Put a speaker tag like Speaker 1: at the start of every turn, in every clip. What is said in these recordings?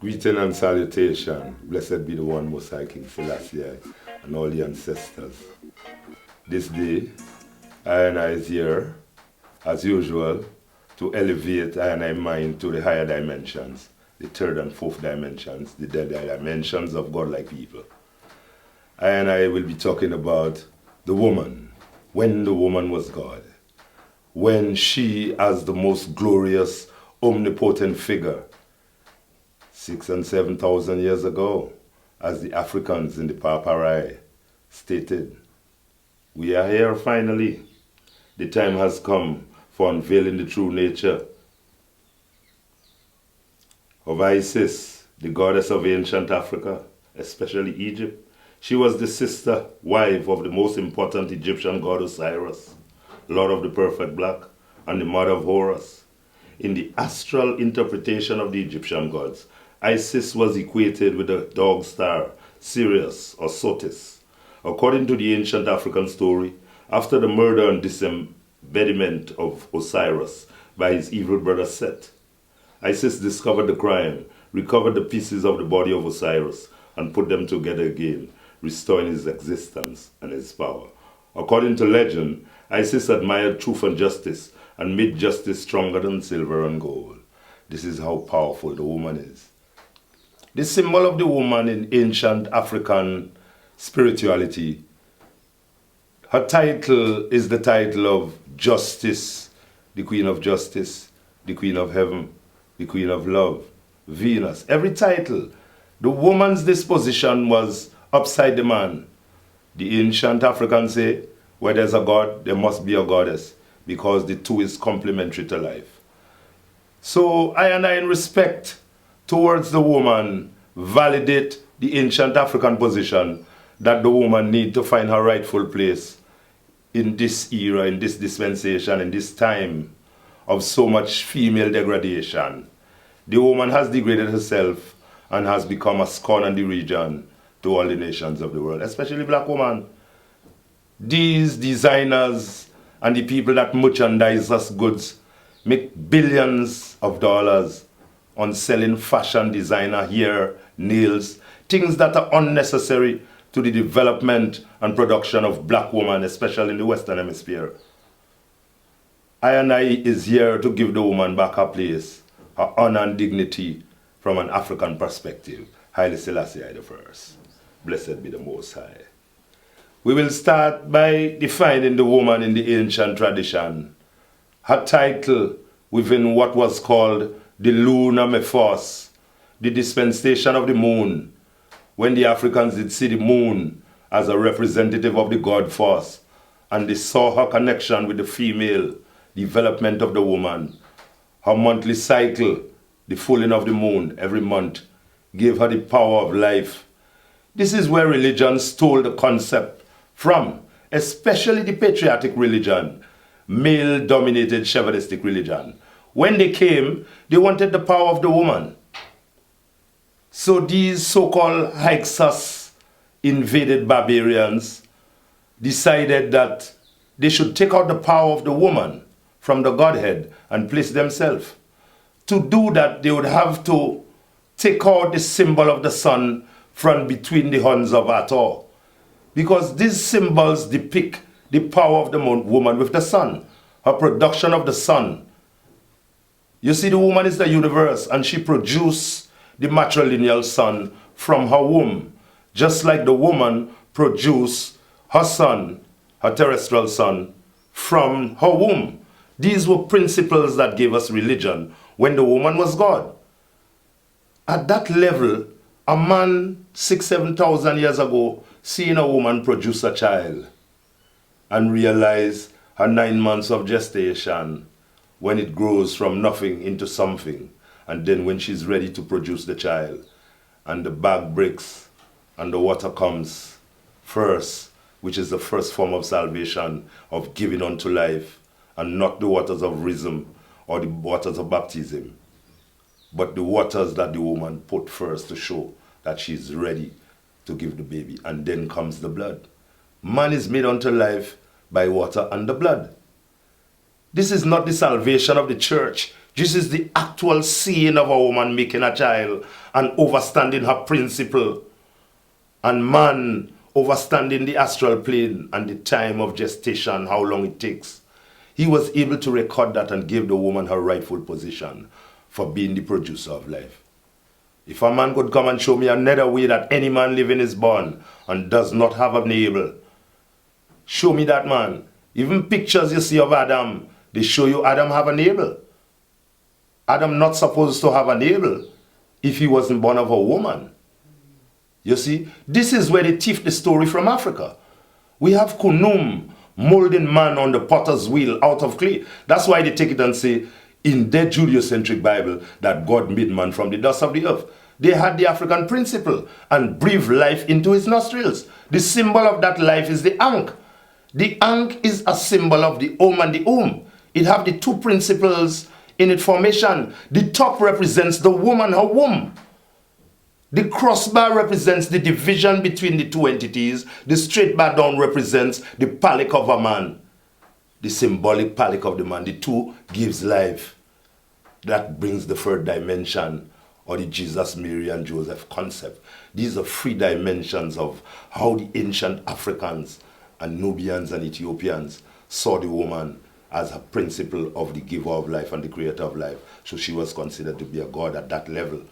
Speaker 1: Greeting and salutation. Blessed be the one Most High King Selassie and all the ancestors. This day, I is here, as usual, to elevate I mind to the higher dimensions, the third and fourth dimensions, the dimensions of godlike people. I will be talking about the woman, when the woman was God, when she, as the most glorious, omnipotent figure, 6,000 and 7,000 years ago, as the Africans in the Paparai stated, we are here finally. The time has come for unveiling the true nature of Isis, the goddess of ancient Africa, especially Egypt. She was the sister, wife of the most important Egyptian god Osiris, lord of the perfect black, and the mother of Horus. In the astral interpretation of the Egyptian gods, Isis was equated with the dog star, Sirius or Sotis. According to the ancient African story, after the murder and disembodiment of Osiris by his evil brother Set, Isis discovered the crime, recovered the pieces of the body of Osiris, and put them together again, restoring his existence and his power. According to legend, Isis admired truth and justice and made justice stronger than silver and gold. This is how powerful the woman is. The symbol of the woman in ancient African spirituality, her title is the title of Justice, the Queen of Justice, the Queen of Heaven, the Queen of Love, Venus. Every title, the woman's disposition was upside the man. The ancient Africans say, where there's a god, there must be a goddess, because the two is complementary to life. So I in respect towards the woman, validate the ancient African position that the woman need to find her rightful place in this era, in this dispensation, in this time of so much female degradation. The woman has degraded herself and has become a scorn and derision to all the nations of the world, especially black women. These designers and the people that merchandise us goods make billions of dollars on selling fashion, designer, hair, nails, things that are unnecessary to the development and production of black women, especially in the Western Hemisphere. I is here to give the woman back her place, her honor and dignity from an African perspective. Haile Selassie I the First. Blessed be the Most High. We will start by defining the woman in the ancient tradition. Her title within what was called the Lunar Mephos, the dispensation of the moon, when the Africans did see the moon as a representative of the god force, and they saw her connection with the female development of the woman. Her monthly cycle, the fulling of the moon every month, gave her the power of life. This is where religion stole the concept from, especially the patriotic religion, male-dominated chauvinistic religion. When they came, they wanted the power of the woman. So these so-called Hyksos invaded barbarians decided that they should take out the power of the woman from the Godhead and place themselves. To do that, they would have to take out the symbol of the sun from between the horns of Hathor, because these symbols depict the power of the woman with the sun, her production of the sun. You see, the woman is the universe, and she produced the matrilineal son from her womb, just like the woman produced her son, her terrestrial son, from her womb. These were principles that gave us religion when the woman was God. At that level, a man 6,000-7,000 years ago seeing a woman produce a child and realize her 9 months of gestation, when it grows from nothing into something, and then when she's ready to produce the child, and the bag breaks and the water comes first, which is the first form of salvation, of giving unto life, and not the waters of rhythm or the waters of baptism, but the waters that the woman put first to show that she's ready to give the baby, and then comes the blood. Man is made unto life by water and the blood. This is not the salvation of the church. This is the actual seeing of a woman making a child and overstanding her principle. And man overstanding the astral plane and the time of gestation, how long it takes. He was able to record that and give the woman her rightful position for being the producer of life. If a man could come and show me another way that any man living is born and does not have a navel, show me that man. Even pictures you see of Adam, they show you Adam have a navel. Adam not supposed to have a navel if he wasn't born of a woman. You see, this is where they thief the story from Africa. We have Kunum molding man on the potter's wheel out of clay. That's why they take it and say, in their Judeo-centric Bible, that God made man from the dust of the earth. They had the African principle and breathed life into his nostrils. The symbol of that life is the ankh. The ankh is a symbol of the Om and the It have the two principles in its formation. The top represents the woman, her womb. The crossbar represents the division between the two entities. The straight bar down represents the phallic of a man. The symbolic phallic of the man. The two gives life. That brings the third dimension, or the Jesus, Mary, and Joseph concept. These are three dimensions of how the ancient Africans and Nubians and Ethiopians saw the woman as a principle of the giver of life and the creator of life. So she was considered to be a god at that level.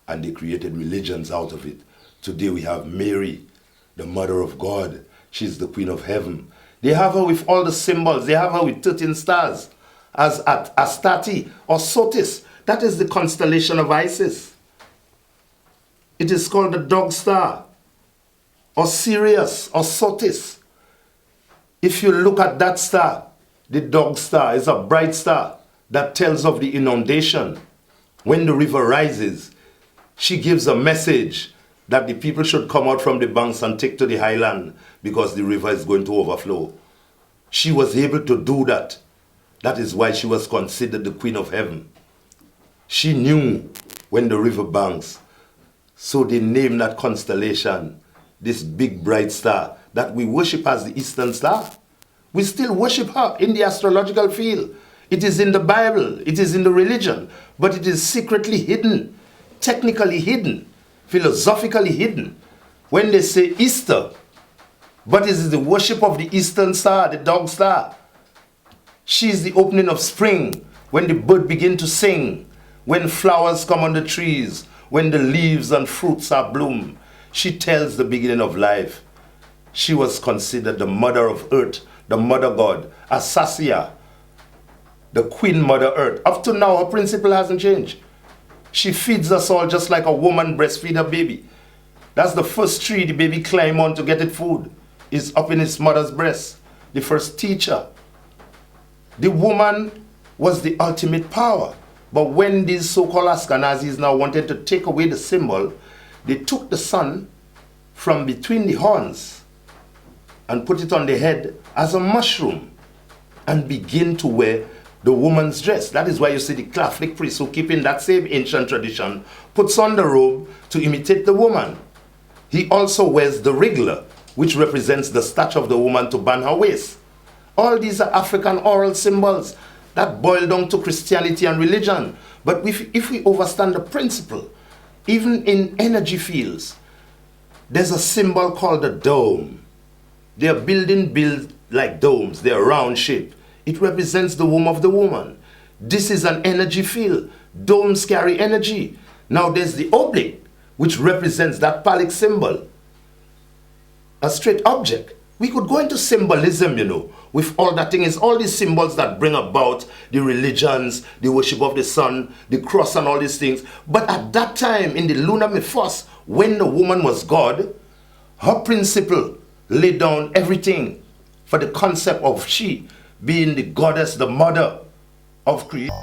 Speaker 1: And they created religions out of it. Today we have Mary, the mother of God. She's the queen of heaven. They have her with all the symbols. They have her with 13 stars as at Astarte or Sotis. That is the constellation of Isis. It is called the dog star or Sirius or Sotis. If you look at that star, the dog star is a bright star that tells of the inundation. When the river rises, she gives a message that the people should come out from the banks and take to the highland because the river is going to overflow. She was able to do that. That is why she was considered the queen of heaven. She knew when the river banks. So they named that constellation, this big bright star that we worship as the Eastern Star. We still worship her in the astrological field. It is in the Bible, it is in the religion, but it is secretly hidden. Technically hidden, philosophically hidden. When they say Easter, but it is the worship of the Eastern Star, the dog star. She is the opening of spring, when the bird begin to sing, when flowers come on the trees, when the leaves and fruits are bloom. She tells the beginning of life. She was considered the mother of earth, the mother god, Asasia, the queen mother earth. Up to now, her principle hasn't changed. She feeds us all just like a woman breastfeeds her baby. That's the first tree the baby climbs on to get its food, is up in its mother's breast. The first teacher. The woman was the ultimate power. But when these so-called Ashkenazis now wanted to take away the symbol, they took the sun from between the horns and put it on the head as a mushroom and begin to wear the woman's dress. That is why you see the Catholic priest who keep in that same ancient tradition puts on the robe to imitate the woman. He also wears the rigla, which represents the stature of the woman to band her waist. All these are African oral symbols that boil down to Christianity and religion. But if we understand the principle, even in energy fields, there's a symbol called the dome. They are built like domes. They are round shape. It represents the womb of the woman. This is an energy field. Domes carry energy. Now there's the oblique, which represents that phallic symbol. A straight object. We could go into symbolism, with all that thing is all these symbols that bring about the religions, the worship of the sun, the cross and all these things. But at that time in the lunar mythos, when the woman was God, her principle laid down everything for the concept of she being the goddess, the mother of creation.